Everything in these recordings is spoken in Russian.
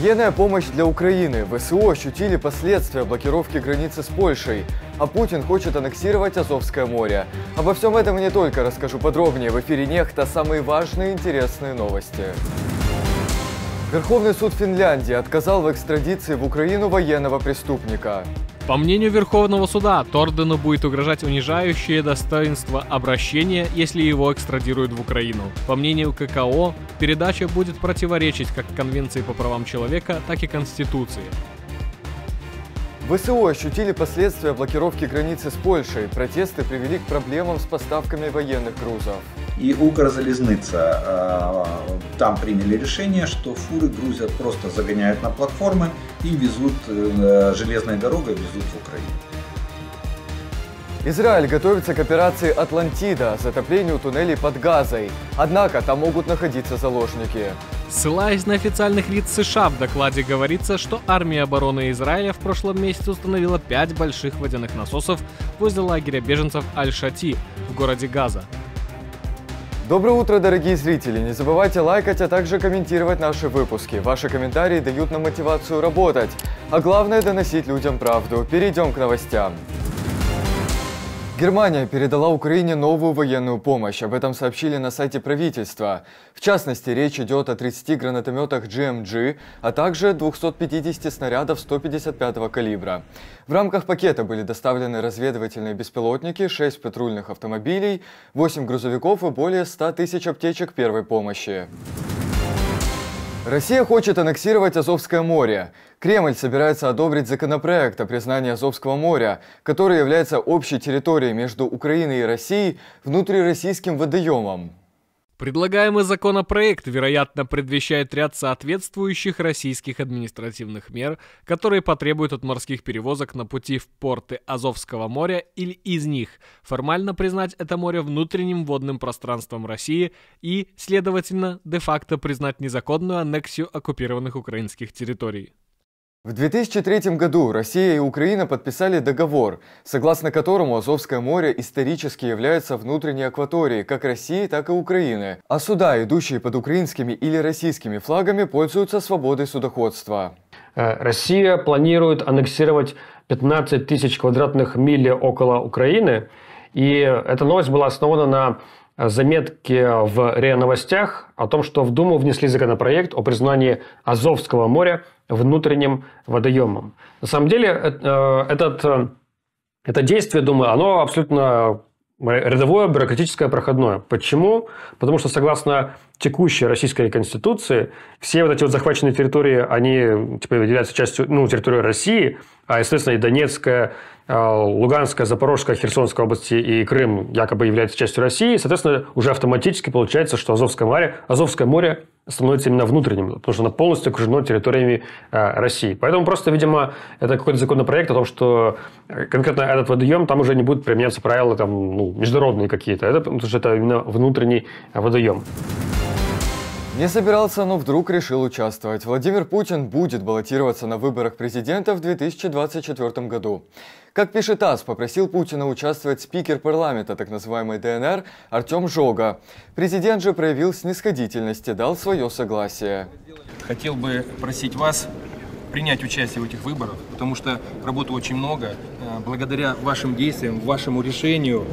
Военная помощь для Украины. ВСУ ощутили последствия блокировки границы с Польшей, а Путин хочет аннексировать Азовское море. Обо всем этом и не только расскажу подробнее в эфире Нехта. Самые важные и интересные новости. Верховный суд Финляндии отказал в экстрадиции в Украину военного преступника. По мнению Верховного суда, Тордену будет угрожать унижающее достоинство обращение, если его экстрадируют в Украину. По мнению ККО, передача будет противоречить как Конвенции по правам человека, так и Конституции. ВСУ ощутили последствия блокировки границы с Польшей. Протесты привели к проблемам с поставками военных грузов. И Укрзалезница там приняли решение, что фуры грузят, просто загоняют на платформы и везут железной дорогой, везут в Украину. Израиль готовится к операции «Атлантида» – затоплению туннелей под Газой. Однако там могут находиться заложники. Ссылаясь на официальных лиц США, в докладе говорится, что армия обороны Израиля в прошлом месяце установила 5 больших водяных насосов возле лагеря беженцев Аль-Шати в городе Газа. Доброе утро, дорогие зрители! Не забывайте лайкать, а также комментировать наши выпуски. Ваши комментарии дают нам мотивацию работать. А главное – доносить людям правду. Перейдем к новостям. Германия передала Украине новую военную помощь. Об этом сообщили на сайте правительства. В частности, речь идет о 30 гранатометах GMG, а также 250 снарядов 155-го калибра. В рамках пакета были доставлены разведывательные беспилотники, 6 патрульных автомобилей, 8 грузовиков и более 100 тысяч аптечек первой помощи. Россия хочет аннексировать Азовское море. Кремль собирается одобрить законопроект о признании Азовского моря, который является общей территорией между Украиной и Россией, внутрироссийским водоемом. Предлагаемый законопроект, вероятно, предвещает ряд соответствующих российских административных мер, которые потребуют от морских перевозок на пути в порты Азовского моря или из них формально признать это море внутренним водным пространством России и, следовательно, де-факто признать незаконную аннексию оккупированных украинских территорий. В 2003 году Россия и Украина подписали договор, согласно которому Азовское море исторически является внутренней акваторией как России, так и Украины, а суда, идущие под украинскими или российскими флагами, пользуются свободой судоходства. Россия планирует аннексировать 15 тысяч квадратных миль около Украины, и эта новость была основана на заметке в РИА Новостях о том, что в Думу внесли законопроект о признании Азовского моря внутренним водоемом. На самом деле, это действие, думаю, оно абсолютно рядовое, бюрократическое, проходное. Почему? Потому что, согласно текущей российской конституции, все вот эти вот захваченные территории, они теперь являются частью территории России, а, естественно, и Донецкая, Луганская, Запорожская, Херсонская области и Крым якобы являются частью России. Соответственно, уже автоматически получается, что Азовское море становится именно внутренним, потому что оно полностью окружено территориями России. Поэтому просто, видимо, это какой-то законопроект о том, что конкретно этот водоем, там уже не будут применяться правила международные какие-то, потому что это именно внутренний водоем. Не собирался, но вдруг решил участвовать. Владимир Путин будет баллотироваться на выборах президента в 2024 году. Как пишет ТАСС, попросил Путина участвовать спикер парламента так называемой ДНР Артем Жога. Президент же проявил снисходительность и дал свое согласие. Хотел бы просить вас принять участие в этих выборах, потому что работы очень много. Благодаря вашим действиям, вашему решению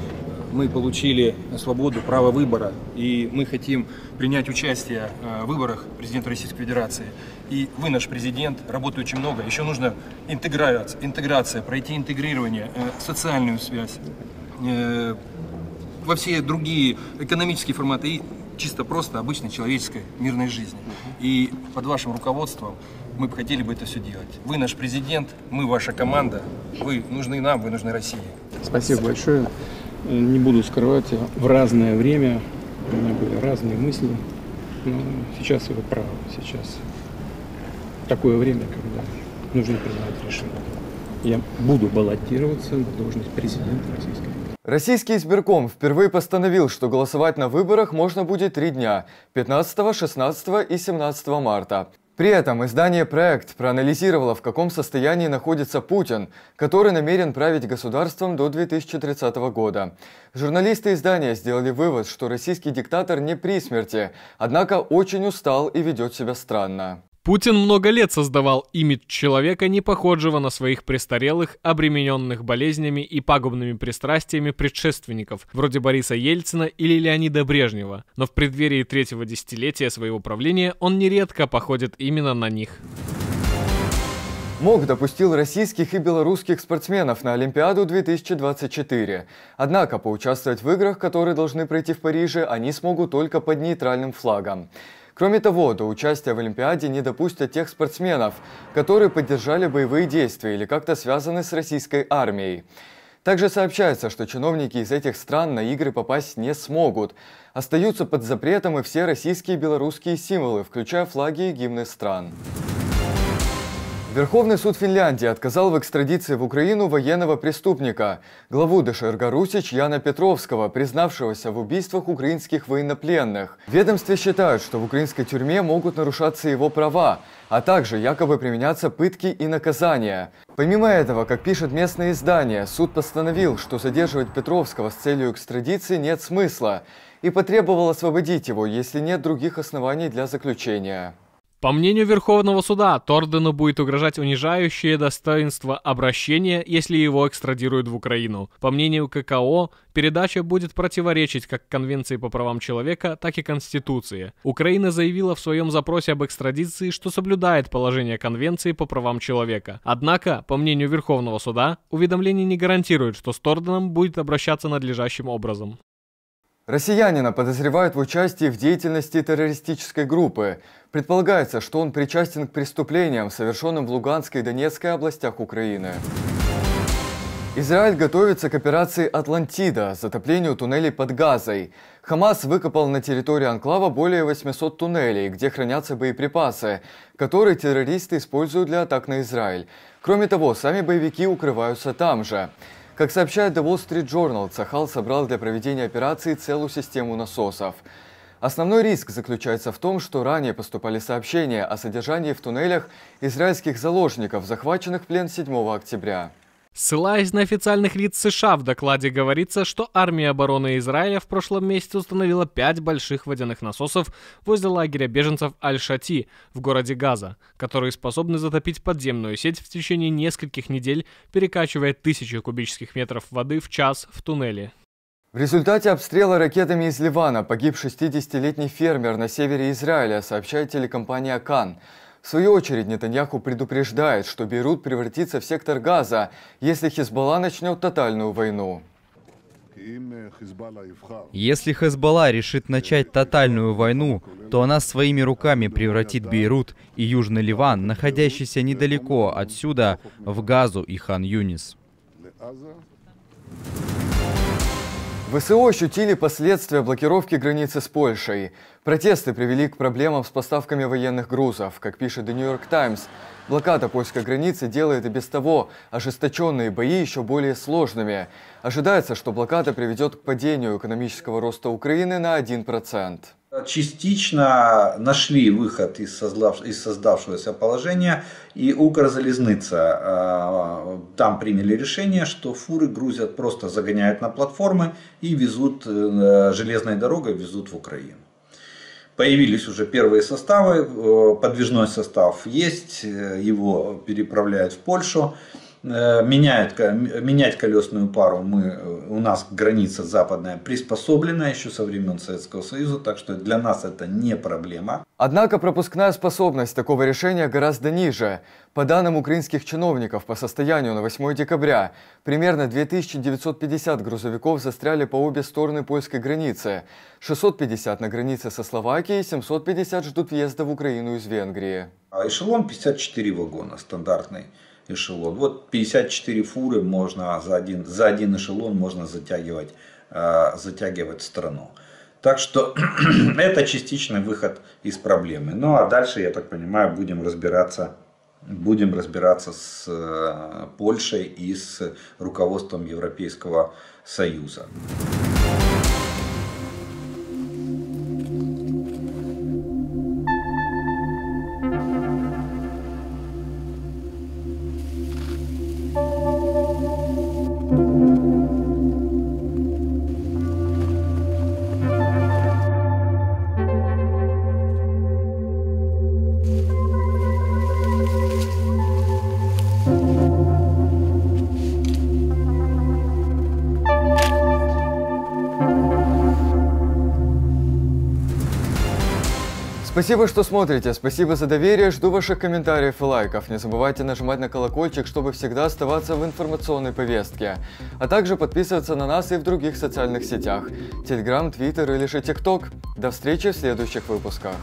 мы получили свободу, право выбора, и мы хотим принять участие в выборах президента Российской Федерации. И вы наш президент, работы очень много, еще нужно интеграция, пройти интегрирование, социальную связь, во все другие экономические форматы и чисто просто обычной человеческой мирной жизни. И под вашим руководством мы бы хотели бы это все делать. Вы наш президент, мы ваша команда, вы нужны нам, вы нужны России. Спасибо большое. Не буду скрывать, в разное время у меня были разные мысли, но сейчас вы правы, сейчас такое время, когда нужно принимать решение. Я буду баллотироваться на должность президента Российской Федерации. Российский избирком впервые постановил, что голосовать на выборах можно будет 3 дня – 15, 16 и 17 марта. При этом издание «Проект» проанализировало, в каком состоянии находится Путин, который намерен править государством до 2030 года. Журналисты издания сделали вывод, что российский диктатор не при смерти, однако очень устал и ведет себя странно. Путин много лет создавал имидж человека, не похожего на своих престарелых, обремененных болезнями и пагубными пристрастиями предшественников, вроде Бориса Ельцина или Леонида Брежнева. Но в преддверии третьего десятилетия своего правления он нередко походит именно на них. МОК допустил российских и белорусских спортсменов на Олимпиаду 2024. Однако поучаствовать в играх, которые должны пройти в Париже, они смогут только под нейтральным флагом. Кроме того, до участия в Олимпиаде не допустят тех спортсменов, которые поддержали боевые действия или как-то связаны с российской армией. Также сообщается, что чиновники из этих стран на игры попасть не смогут. Остаются под запретом и все российские и белорусские символы, включая флаги и гимны стран. Верховный суд Финляндии отказал в экстрадиции в Украину военного преступника, главу ДШРГ Русич Яна Петровского, признавшегося в убийствах украинских военнопленных. В ведомстве считают, что в украинской тюрьме могут нарушаться его права, а также якобы применяться пытки и наказания. Помимо этого, как пишет местное издание, суд постановил, что задерживать Петровского с целью экстрадиции нет смысла и потребовал освободить его, если нет других оснований для заключения. По мнению Верховного суда, Тордену будет угрожать унижающее достоинство обращение, если его экстрадируют в Украину. По мнению ККО, передача будет противоречить как Конвенции по правам человека, так и Конституции. Украина заявила в своем запросе об экстрадиции, что соблюдает положение Конвенции по правам человека. Однако, по мнению Верховного суда, уведомление не гарантирует, что с Торденом будет обращаться надлежащим образом. Россиянина подозревают в участии в деятельности террористической группы. Предполагается, что он причастен к преступлениям, совершенным в Луганской и Донецкой областях Украины. Израиль готовится к операции «Атлантида» – затоплению туннелей под Газой. Хамас выкопал на территории анклава более 800 туннелей, где хранятся боеприпасы, которые террористы используют для атак на Израиль. Кроме того, сами боевики укрываются там же. Как сообщает The Wall Street Journal, Цахал собрал для проведения операции целую систему насосов. Основной риск заключается в том, что ранее поступали сообщения о содержании в туннелях израильских заложников, захваченных в плен 7 октября. Ссылаясь на официальных лиц США, в докладе говорится, что армия обороны Израиля в прошлом месяце установила 5 больших водяных насосов возле лагеря беженцев Аль-Шати в городе Газа, которые способны затопить подземную сеть в течение нескольких недель, перекачивая тысячи кубических метров воды в час в туннеле. В результате обстрела ракетами из Ливана погиб 60-летний фермер на севере Израиля, сообщает телекомпания Кан. В свою очередь, Нетаньяху предупреждает, что Бейрут превратится в сектор Газа, если Хизбалла начнет тотальную войну. Если Хезболла решит начать тотальную войну, то она своими руками превратит Бейрут и Южный Ливан, находящийся недалеко отсюда, в Газу и Хан-Юнис. ВСУ ощутили последствия блокировки границы с Польшей. Протесты привели к проблемам с поставками военных грузов. Как пишет The New York Times, блокада польской границы делает и без того ожесточенные бои еще более сложными. Ожидается, что блокада приведет к падению экономического роста Украины на 1%. Частично нашли выход из создавшегося положения, и Укрзалезница там приняли решение, что фуры грузят, просто загоняют на платформы и везут железной дорогой, везут в Украину. Появились уже первые составы, подвижной состав есть, его переправляют в Польшу. Менять колесную пару у нас граница западная приспособлена еще со времен Советского Союза, так что для нас это не проблема. Однако пропускная способность такого решения гораздо ниже. По данным украинских чиновников, по состоянию на 8 декабря примерно 2950 грузовиков застряли по обе стороны польской границы, 650 на границе со Словакией, 750 ждут въезда в Украину из Венгрии. Эшелон 54 вагона, стандартный эшелон. Вот 54 фуры можно за один эшелон можно затягивать страну. Так что это частичный выход из проблемы. Ну а дальше, я так понимаю, будем разбираться с Польшей и с руководством Европейского Союза. Спасибо, что смотрите, спасибо за доверие, жду ваших комментариев и лайков. Не забывайте нажимать на колокольчик, чтобы всегда оставаться в информационной повестке. А также подписываться на нас и в других социальных сетях. Telegram, Twitter или же TikTok. До встречи в следующих выпусках.